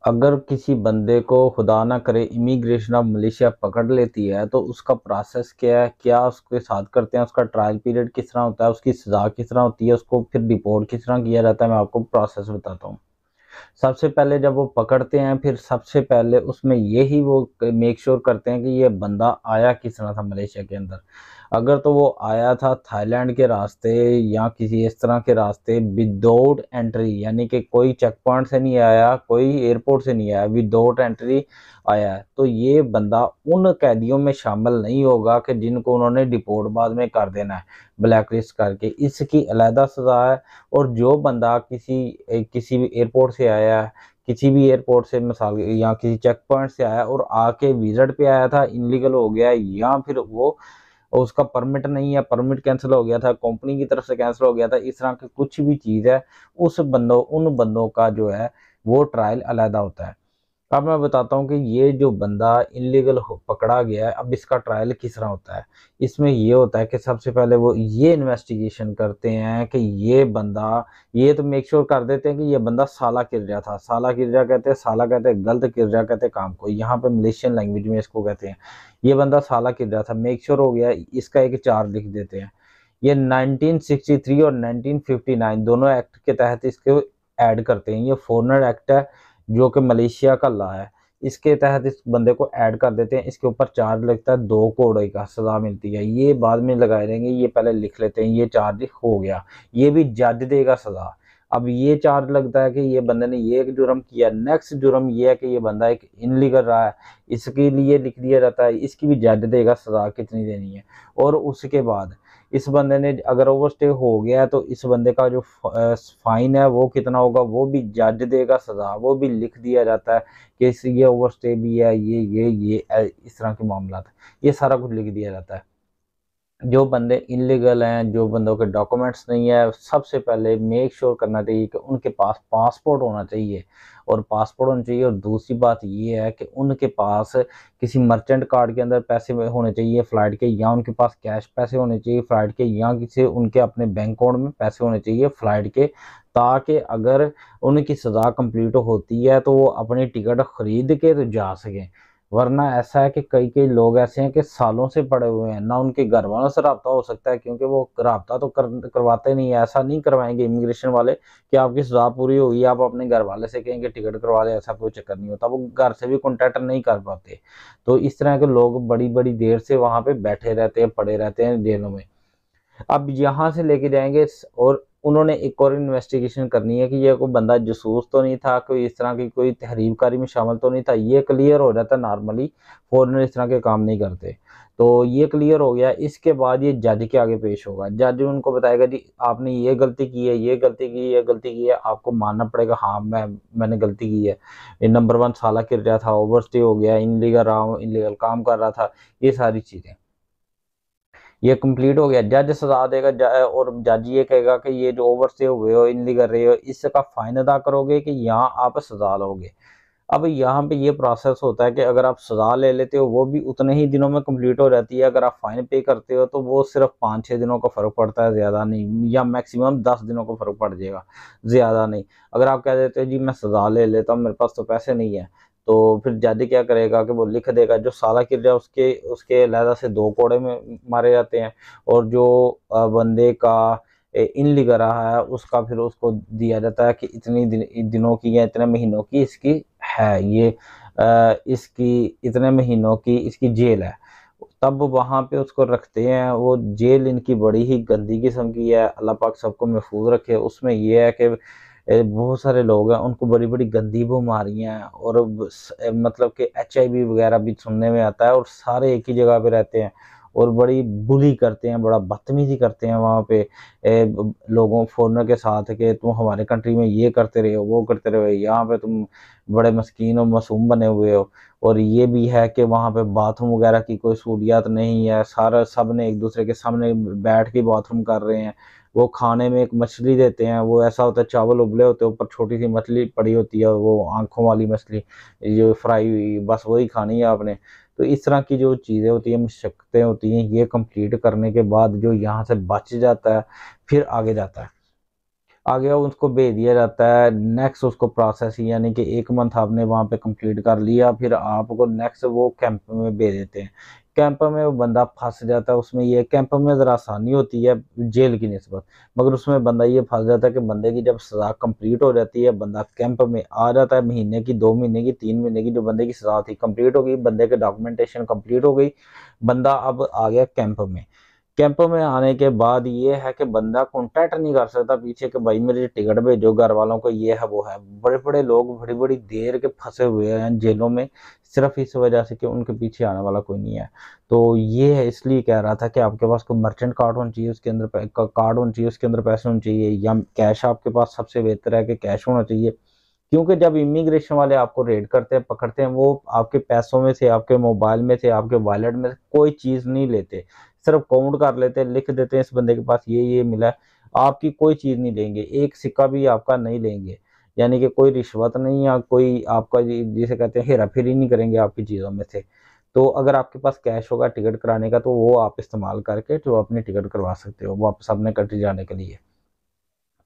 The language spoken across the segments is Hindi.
अगर किसी बंदे को खुदा ना करे इमिग्रेशन ऑफ मलेशिया पकड़ लेती है तो उसका प्रोसेस क्या है, क्या उसके साथ करते हैं, उसका ट्रायल पीरियड किस तरह होता है, उसकी सज़ा किस तरह होती है, उसको फिर डिपोर्ट किस तरह किया जाता है, मैं आपको प्रोसेस बताता हूँ। सबसे पहले जब वो पकड़ते हैं फिर सबसे पहले उसमें यही वो मेक श्योर करते हैं कि ये बंदा आया किस तरह था मलेशिया के अंदर। अगर तो वो आया था थाईलैंड के रास्ते या किसी इस तरह के रास्ते विदाउट एंट्री, यानी कि कोई चेक पॉइंट से नहीं आया, कोई एयरपोर्ट से नहीं आया, विदाउट एंट्री आया है, तो ये बंदा उन कैदियों में शामिल नहीं होगा कि जिनको उन्होंने डिपोर्ट बाद में कर देना है ब्लैक लिस्ट करके। इसकी अलहदा सज़ा है। और जो बंदा किसी भी एयरपोर्ट से आया है, किसी भी एयरपोर्ट से मिसाल या किसी चेक पॉइंट से आया और आके विजिट पे आया था, इनलीगल हो गया या फिर वो उसका परमिट नहीं है, परमिट कैंसिल हो गया था, कंपनी की तरफ से कैंसिल हो गया था, इस तरह की कुछ भी चीज़ है, उन बंदों का जो है वो ट्रायल अलहदा होता है। अब मैं बताता हूँ कि ये जो बंदा इनलीगल पकड़ा गया है, अब इसका ट्रायल किस तरह होता है। इसमें ये होता है कि सबसे पहले वो ये इन्वेस्टिगेशन करते हैं कि ये बंदा, ये तो मेक श्योर कर देते हैं कि ये बंदा साला किरजा था। साला किरजा कहते हैं, साला कहते हैं गलत, किरजा कहते हैं काम को, यहाँ पे मलेशियन लैंग्वेज में इसको कहते हैं। ये बंदा साला किरजा था, मेक श्योर हो गया, इसका एक चार्ज लिख देते हैं। ये 1963 और 1959 दोनों एक्ट के तहत इसको ऐड करते हैं। ये फॉरेनर एक्ट है जो कि मलेशिया का लॉ है, इसके तहत इस बंदे को ऐड कर देते हैं। इसके ऊपर चार्ज लगता है 2 करोड़ का, सजा मिलती है। ये बाद में लगाए रहेंगे, ये पहले लिख लेते हैं, ये चार्ज हो गया, ये भी जज देगा सजा। अब ये चार्ज लगता है कि ये बंदे ने ये एक जुर्म किया, नेक्स्ट जुर्म ये है कि ये बंदा एक इनलीगल रहा है, इसके लिए लिख दिया जाता है, इसकी भी जज देगा सजा कितनी देनी है। और उसके बाद इस बंदे ने अगर ओवरस्टे हो गया तो इस बंदे का जो फाइन है वो कितना होगा, वो भी जज देगा सजा, वो भी लिख दिया जाता है कि ये ओवरस्टे भी है, ये इस तरह के मामला, ये सारा कुछ लिख दिया जाता है। जो बंदे इनलीगल हैं, जो बंदों के डॉक्यूमेंट्स नहीं है, सबसे पहले मेक श्योर करना चाहिए कि उनके पास पासपोर्ट होना चाहिए, और पासपोर्ट होना चाहिए। और दूसरी बात ये है कि उनके पास किसी मर्चेंट कार्ड के अंदर पैसे होने चाहिए फ़्लाइट के, या उनके पास कैश पैसे होने चाहिए फ़्लाइट के, या किसी उनके अपने बैंक अकाउंट में पैसे होने चाहिए फ़्लाइट के, ताकि अगर उनकी सज़ा कंप्लीट होती है तो वो अपनी टिकट ख़रीद के तो जा सकें। वरना ऐसा है कि कई कई लोग ऐसे हैं कि सालों से पड़े हुए हैं, ना उनके घर वालों से रब्ता हो सकता है, क्योंकि वो रब्ता तो करवाते नहीं है। ऐसा नहीं करवाएंगे इमिग्रेशन वाले कि आपकी सजा पूरी होगी आप अपने घर वाले से कहेंगे टिकट करवा ले, ऐसा कोई चक्कर नहीं होता, वो घर से भी कॉन्टैक्ट नहीं कर पाते। तो इस तरह के लोग बड़ी बड़ी देर से वहां पे बैठे रहते हैं, पड़े रहते हैं जेलों में। अब यहाँ से लेके जाएंगे और उन्होंने एक और इन्वेस्टिगेशन करनी है कि ये कोई बंदा जासूस तो नहीं था, कोई इस तरह की कोई तहरीबकारी में शामिल तो नहीं था। ये क्लियर हो जाता है, नॉर्मली फॉरेनर इस तरह के काम नहीं करते। तो ये क्लियर हो गया, इसके बाद ये जज के आगे पेश होगा। जज उनको बताएगा जी आपने ये गलती की है, ये गलती की है, ये गलती की है, आपको मानना पड़ेगा हाँ मैंने गलती की है। ये नंबर 1 साला गिर रहा था, ओवरस्टे हो गया, इनलीगल रहा हूँ, इनलीगल काम कर रहा था, ये सारी चीज़ें। ये कंप्लीट हो गया, जज सजा देगा। और जज ये कहेगा कि ये जो ओवर से हुए हो, इनली कर रहे हो, इसका फाइन अदा करोगे कि यहाँ आप सजा लोगे। अब यहाँ पे ये प्रोसेस होता है कि अगर आप सजा ले लेते हो वो भी उतने ही दिनों में कंप्लीट हो जाती है, अगर आप फाइन पे करते हो तो वो सिर्फ 5-6 दिनों का फर्क पड़ता है, ज़्यादा नहीं, या मैक्सिमम 10 दिनों का फर्क पड़ जाएगा, ज़्यादा नहीं। अगर आप कह देते हो जी मैं सजा ले लेता हूँ, मेरे पास तो पैसे नहीं है, तो फिर जज क्या करेगा कि वो लिख देगा जो साला किरजा उसके उसके अलहदा से 2 कोड़े में मारे जाते हैं, और जो बंदे का इनलीगल रहा है उसका फिर उसको दिया जाता है कि इतनी दिनों की या इतने महीनों की इसकी है, ये इसकी इतने महीनों की इसकी जेल है। तब वहाँ पे उसको रखते हैं। वो जेल इनकी बड़ी ही गंदी किस्म की है, अल्लाह पाक सबको महफूज रखे। उसमें ये है कि बहुत सारे लोग हैं उनको बड़ी बड़ी गंदी बीमारियां हैं, और मतलब कि HIV वगैरह भी सुनने में आता है, और सारे एक ही जगह पे रहते हैं और बड़ी बुली करते हैं, बड़ा बदतमीजी करते हैं वहाँ पे लोगों फॉरेनर के साथ कि तुम हमारे कंट्री में ये करते रहे हो, वो करते रहे हो, यहाँ पे तुम बड़े मस्कीन और मासूम बने हुए हो। और ये भी है कि वहाँ पे बाथरूम वगैरह की कोई सहूलियत नहीं है, सारा सब ने एक दूसरे के सामने बैठ के बाथरूम कर रहे हैं। वो खाने में एक मछली देते हैं, वो ऐसा होता है चावल उबले होते हैं, ऊपर छोटी सी मछली पड़ी होती है, वो आंखों वाली मछली जो फ्राई हुई, बस वही खानी है आपने। तो इस तरह की जो चीज़ें होती हैं, मशक्क़तें होती हैं, ये कंप्लीट करने के बाद जो यहाँ से बच जाता है फिर आगे जाता है। आ गया, उसको भेज दिया जाता है नेक्स्ट उसको प्रोसेस, यानी कि 1 मंथ आपने वहाँ पे कंप्लीट कर लिया, फिर आपको नेक्स्ट वो कैंप में भेज देते हैं। कैंप में वो बंदा फंस जाता है। उसमें ये कैंप में ज़रा आसानी होती है जेल की निस्बत, मगर उसमें बंदा ये फंस जाता है कि बंदे की जब सज़ा कंप्लीट हो जाती है, बंदा कैंप में आ जाता है, महीने की, 2 महीने की, 3 महीने की जो बंदे की सज़ा थी कंप्लीट हो गई, बंदे के डॉक्यूमेंटेशन कंप्लीट हो गई, बंदा अब आ गया कैंप में। कैंप में आने के बाद ये है कि बंदा कॉन्टैक्ट नहीं कर सकता पीछे कि भाई मेरी टिकट भेजो घर वालों को, ये है वो है। बड़े बड़े लोग बड़ी बड़ी देर के फंसे हुए हैं जेलों में, सिर्फ इस वजह से कि उनके पीछे आने वाला कोई नहीं है। तो ये है, इसलिए कह रहा था कि आपके पास कोई मर्चेंट कार्ड होना चाहिए, उसके अंदर कार्ड होना चाहिए, उसके अंदर पैसे होने चाहिए, या कैश आपके पास सबसे बेहतर है कि कैश होना चाहिए। क्योंकि जब इमिग्रेशन वाले आपको रेड करते हैं, पकड़ते हैं, वो आपके पैसों में से, आपके मोबाइल में से, आपके वॉलेट में से कोई चीज़ नहीं लेते, सिर्फ काउंट कर लेते हैं, लिख देते हैं इस बंदे के पास ये मिला है, आपकी कोई चीज़ नहीं लेंगे, एक सिक्का भी आपका नहीं लेंगे। यानी कि कोई रिश्वत नहीं, या कोई आपका जिसे कहते हैं हेरा फेरी नहीं करेंगे आपकी चीज़ों में से। तो अगर आपके पास कैश होगा टिकट कराने का, तो वो आप इस्तेमाल करके जो अपनी टिकट करवा सकते हो वापस अपने कंट्री जाने के लिए।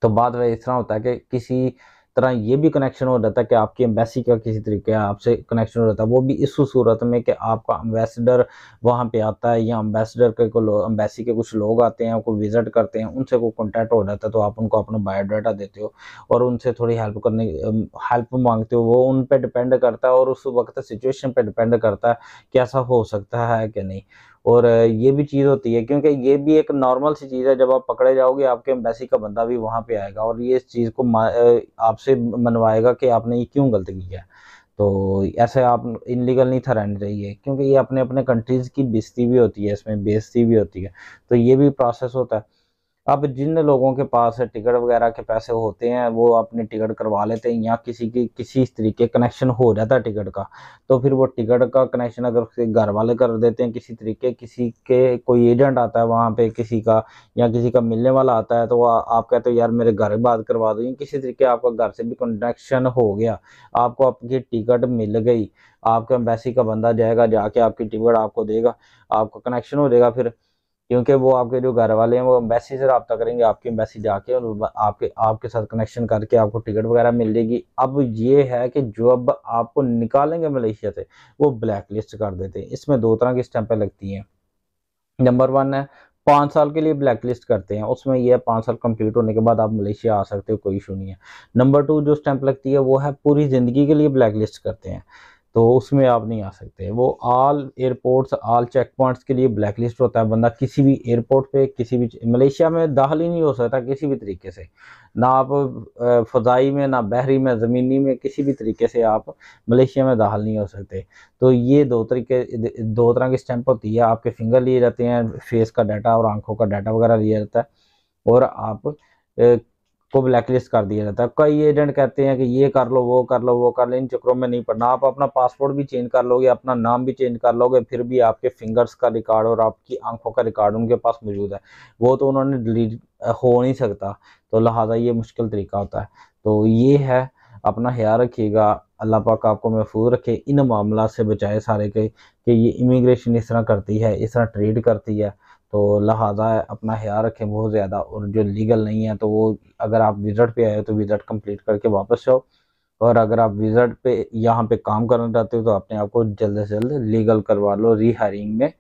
तो बाद में इस तरह होता है कि किसी तरह ये भी कनेक्शन हो जाता है कि आपकी एम्बेसी का किसी तरीके आपसे कनेक्शन हो जाता है, वो भी इस सूरत में कि आपका एम्बेसडर वहाँ पे आता है, या एम्बेसडर के को एम्बेसी के कुछ लोग आते हैं, को विजिट करते हैं, उनसे को कांटेक्ट हो जाता है, तो आप उनको अपना बायोडाटा देते हो और उनसे थोड़ी हेल्प मांगते हो। वो उन पर डिपेंड करता है और उस वक्त सिचुएशन पे डिपेंड करता है कि ऐसा हो सकता है कि नहीं। और ये भी चीज़ होती है, क्योंकि ये भी एक नॉर्मल सी चीज़ है, जब आप पकड़े जाओगे आपके एम्बेसी का बंदा भी वहाँ पे आएगा और ये इस चीज़ को आपसे मनवाएगा कि आपने ये क्यों गलत किया है। तो ऐसे आप इनलीगल नहीं ठहराने चाहिए, क्योंकि ये अपने अपने कंट्रीज़ की बेइज्जती भी होती है, इसमें बेइज्जती भी होती है। तो ये भी प्रोसेस होता है। अब जिन लोगों के पास टिकट वगैरह के पैसे होते हैं, वो अपनी टिकट करवा लेते हैं, या किसी की किसी तरीके कनेक्शन हो जाता है टिकट का, तो फिर वो टिकट का कनेक्शन अगर उसके घर वाले कर देते हैं किसी तरीके, किसी के कोई एजेंट आता है वहाँ पे किसी का, या किसी का मिलने वाला आता है, तो वो आप कहते हो यार मेरे घर बात करवा दो, या किसी तरीके आपका घर से भी कनेक्शन हो गया, आपको आपकी टिकट मिल गई, आपका एम्बेसी का बंदा जाएगा, जाके आपकी टिकट आपको देगा, आपका कनेक्शन हो जाएगा फिर। क्योंकि वो आपके जो घर वाले हैं वो एम्बेसी से रब्ता करेंगे, आपकी एम्बेसी जाके, और आपके आपके साथ कनेक्शन करके आपको टिकट वगैरह मिल जाएगी। अब ये है कि जो अब आपको निकालेंगे मलेशिया से, वो ब्लैक लिस्ट कर देते हैं। इसमें 2 तरह की स्टैंपें लगती हैं। नंबर 1 है 5 साल के लिए ब्लैक लिस्ट करते हैं, उसमें ये 5 साल कंप्लीट होने के बाद आप मलेशिया आ सकते हो, कोई इशू नहीं है। नंबर 2 जो स्टैंप लगती है वो है पूरी ज़िंदगी के लिए ब्लैक लिस्ट करते हैं, तो उसमें आप नहीं आ सकते। वो all airports, all check points के लिए ब्लैक लिस्ट होता है। बंदा किसी भी एयरपोर्ट पे, किसी भी मलेशिया में दाखिल ही नहीं हो सकता किसी भी तरीके से, ना आप फ़ज़ाई में, ना बहरी में, ज़मीनी में, किसी भी तरीके से आप मलेशिया में दाखिल नहीं हो सकते। तो ये 2 तरह की स्टैंप होती है। आपके फिंगर लिए जाते हैं, फेस का डाटा और आंखों का डाटा वगैरह लिया जाता है, और आप को ब्लैकलिस्ट कर दिया जाता है। कई एजेंट कहते हैं कि ये कर लो, वो कर लो, वो कर लो, इन चक्करों में नहीं पड़ना। आप अपना पासपोर्ट भी चेंज कर लोगे, अपना नाम भी चेंज कर लोगे, फिर भी आपके फिंगर्स का रिकॉर्ड और आपकी आंखों का रिकॉर्ड उनके पास मौजूद है, वो तो उन्होंने डिलीट हो नहीं सकता। तो लिहाजा ये मुश्किल तरीका होता है। तो ये है, अपना ख्याल रखिएगा, अल्लाह पाक आपको महफूज रखे इन मामला से बचाए सारे के, कि ये इमिग्रेशन इस तरह करती है, इस तरह ट्रेड करती है। तो लिहाजा अपना ख्याल रखें बहुत ज़्यादा, और जो लीगल नहीं है तो वो, अगर आप विज़िट पे आए हो तो विज़िट कंप्लीट करके वापस जाओ, और अगर आप विज़िट पे यहाँ पे काम करना चाहते हो तो अपने आप को जल्द से जल्द लीगल करवा लो, रीहायरिंग में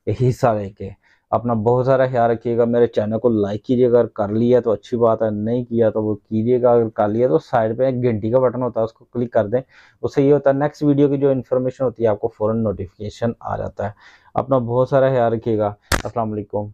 हिस्सा लेके। अपना बहुत सारा ख्याल रखिएगा। मेरे चैनल को लाइक कीजिएगा, अगर कर लिया तो अच्छी बात है, नहीं किया तो वो कीजिएगा। अगर कर लिया तो साइड पे एक घंटी का बटन होता है, उसको क्लिक कर दें। उससे ये होता है नेक्स्ट वीडियो की जो इन्फॉर्मेशन होती है आपको फ़ौरन नोटिफिकेशन आ जाता है। अपना बहुत सारा ख्याल रखिएगा। अस्सलाम वालेकुम।